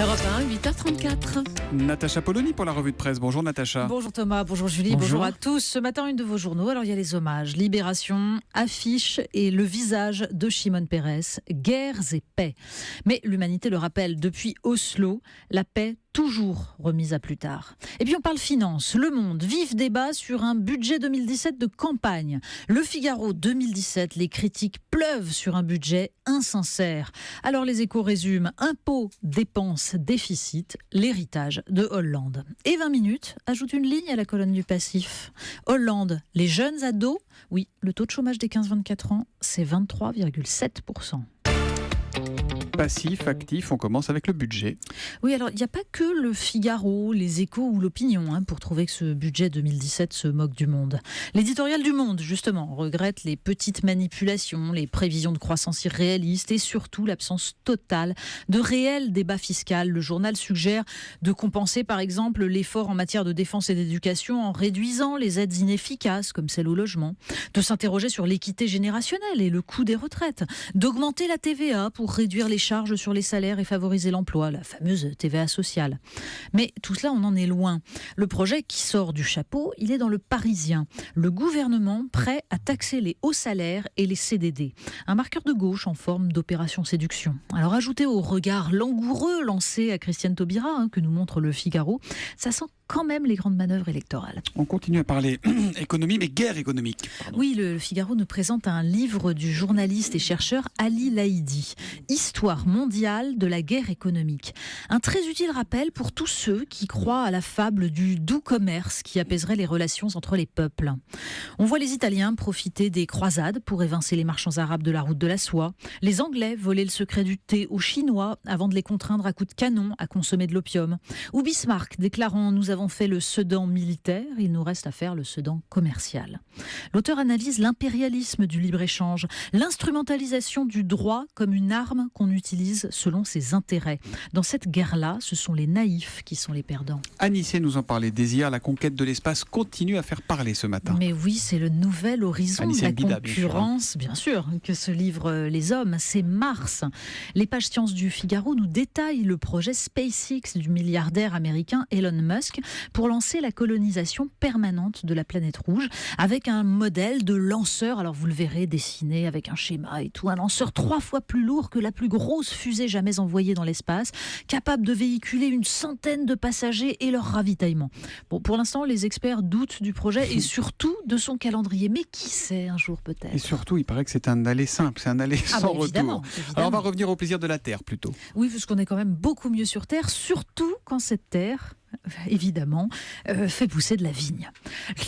Europe 1, 8h34. Natacha Polony pour la revue de presse. Bonjour Natacha. Bonjour Thomas, bonjour Julie, bonjour à tous. Ce matin, une de vos journaux. Alors il y a les hommages, Libération, affiche et le visage de Shimon Peres, guerres et paix. Mais l'humanité le rappelle, depuis Oslo, la paix toujours remise à plus tard. Et puis on parle finance, Le Monde, vif débat sur un budget 2017 de campagne. Le Figaro 2017, les critiques pleuvent sur un budget insincère. Alors les Échos résument, impôts, dépenses, déficit, l'héritage de Hollande. Et 20 minutes ajoute une ligne à la colonne du passif. Hollande, les jeunes ados, oui, le taux de chômage des 15-24 ans, c'est 23,7%. Passif, actif, on commence avec le budget. Oui, alors il n'y a pas que le Figaro, les Échos ou l'Opinion pour trouver que ce budget 2017 se moque du monde. L'éditorial du Monde, justement, regrette les petites manipulations, les prévisions de croissance irréalistes et surtout l'absence totale de réel débat fiscal. Le journal suggère de compenser par exemple l'effort en matière de défense et d'éducation en réduisant les aides inefficaces comme celle au logement, de s'interroger sur l'équité générationnelle et le coût des retraites, d'augmenter la TVA pour réduire les charges sur les salaires et favoriser l'emploi, la fameuse TVA sociale. Mais tout cela, on en est loin. Le projet qui sort du chapeau, il est dans le Parisien. Le gouvernement prêt à taxer les hauts salaires et les CDD. Un marqueur de gauche en forme d'opération séduction. Alors ajouté au regard langoureux lancé à Christiane Taubira, que nous montre le Figaro, ça sent quand même les grandes manœuvres électorales. On continue à parler économie, mais guerre économique. Pardon. Oui, le Figaro nous présente un livre du journaliste et chercheur Ali Laïdi, Histoire mondiale de la guerre économique. Un très utile rappel pour tous ceux qui croient à la fable du doux commerce qui apaiserait les relations entre les peuples. On voit les Italiens profiter des croisades pour évincer les marchands arabes de la route de la soie, les Anglais voler le secret du thé aux Chinois avant de les contraindre à coups de canon à consommer de l'opium, ou Bismarck déclarant « Nous avons fait le Sedan militaire, il nous reste à faire le Sedan commercial ». L'auteur analyse l'impérialisme du libre-échange, l'instrumentalisation du droit comme une arme qu'on utilise selon ses intérêts. Dans cette guerre-là, ce sont les naïfs qui sont les perdants. Anissé nous en parlait. Désir, la conquête de l'espace continue à faire parler ce matin. Mais oui, c'est le nouvel horizon de la Bida, concurrence, bien sûr, que se livrent les hommes. C'est Mars. Les pages sciences du Figaro nous détaillent le projet SpaceX du milliardaire américain Elon Musk pour lancer la colonisation permanente de la planète rouge avec un modèle de lanceur, alors vous le verrez dessiné avec un schéma et tout, un lanceur 3 fois plus lourd que la plus grosse fusée jamais envoyée dans l'espace, capable de véhiculer une centaine de passagers et leur ravitaillement. Bon, pour l'instant, les experts doutent du projet et surtout de son calendrier. Mais qui sait, un jour peut-être. Et surtout, il paraît que c'est un aller simple, c'est un aller sans retour. Évidemment. Alors on va revenir au plaisir de la Terre plutôt. Oui, parce qu'on est quand même beaucoup mieux sur Terre, surtout quand cette Terre, évidemment, fait pousser de la vigne.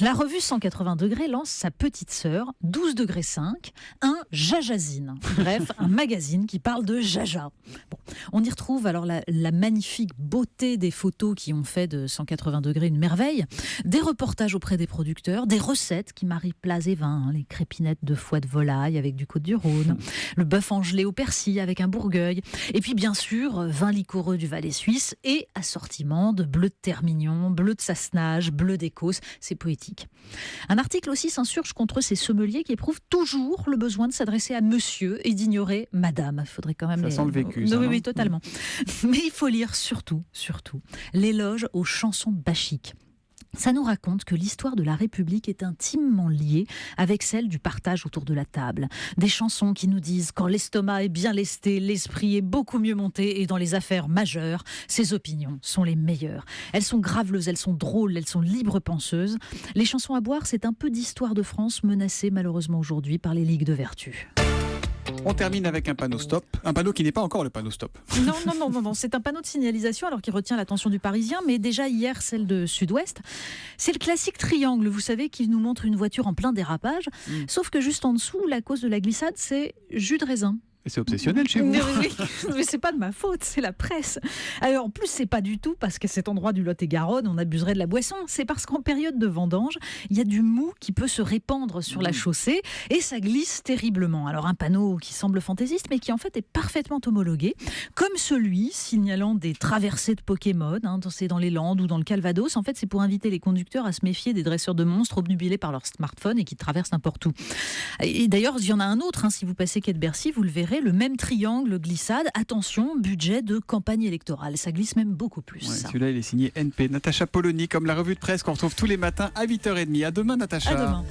La revue 180 degrés lance sa petite sœur, 12 degrés 5, un Jajazine. Bref, un magazine qui parle de Jaja. Bon, on y retrouve alors la magnifique beauté des photos qui ont fait de 180 degrés une merveille, des reportages auprès des producteurs, des recettes qui marient plats et vins, les crépinettes de foie de volaille avec du Côte-du-Rhône, le bœuf angelé au persil avec un bourgueil, et puis bien sûr, vin liquoreux du Valais suisse et assortiment de bleu de Termignon, bleu de Sassenage, bleu d'Écosse, c'est poétique. Un article aussi s'insurge contre ces sommeliers qui éprouvent toujours le besoin de s'adresser à monsieur et d'ignorer madame. Il faudrait quand même... Ça sent le vécu, ça, oui, totalement. Mais il faut lire surtout, l'éloge aux chansons bachiques. Ça nous raconte que l'histoire de la République est intimement liée avec celle du partage autour de la table. Des chansons qui nous disent quand l'estomac est bien lesté, l'esprit est beaucoup mieux monté et dans les affaires majeures, ses opinions sont les meilleures. Elles sont graveleuses, elles sont drôles, elles sont libres penseuses. Les chansons à boire, c'est un peu d'histoire de France menacée malheureusement aujourd'hui par les ligues de vertu. On termine avec un panneau stop, un panneau qui n'est pas encore le panneau stop. Non, c'est un panneau de signalisation alors qui retient l'attention du Parisien, mais déjà hier celle de Sud-Ouest. C'est le classique triangle, vous savez, qui nous montre une voiture en plein dérapage, sauf que juste en dessous, la cause de la glissade, c'est jus de raisin. Et c'est obsessionnel chez vous. Mais c'est pas de ma faute, c'est la presse. Alors en plus, c'est pas du tout parce qu'à cet endroit du Lot-et-Garonne, on abuserait de la boisson. C'est parce qu'en période de vendange, il y a du mou qui peut se répandre sur la chaussée et ça glisse terriblement. Alors un panneau qui semble fantaisiste, mais qui en fait est parfaitement homologué, comme celui signalant des traversées de Pokémon, c'est dans les Landes ou dans le Calvados. En fait, c'est pour inviter les conducteurs à se méfier des dresseurs de monstres obnubilés par leur smartphone et qui traversent n'importe où. Et d'ailleurs, il y en a un autre, si vous passez quai de Bercy, vous le verrez, préparé le même triangle glissade. Attention, budget de campagne électorale. Ça glisse même beaucoup plus. Ouais, celui-là, il est signé NP. Natacha Polony, comme la revue de presse qu'on retrouve tous les matins à 8h30. À demain, Natacha. À demain.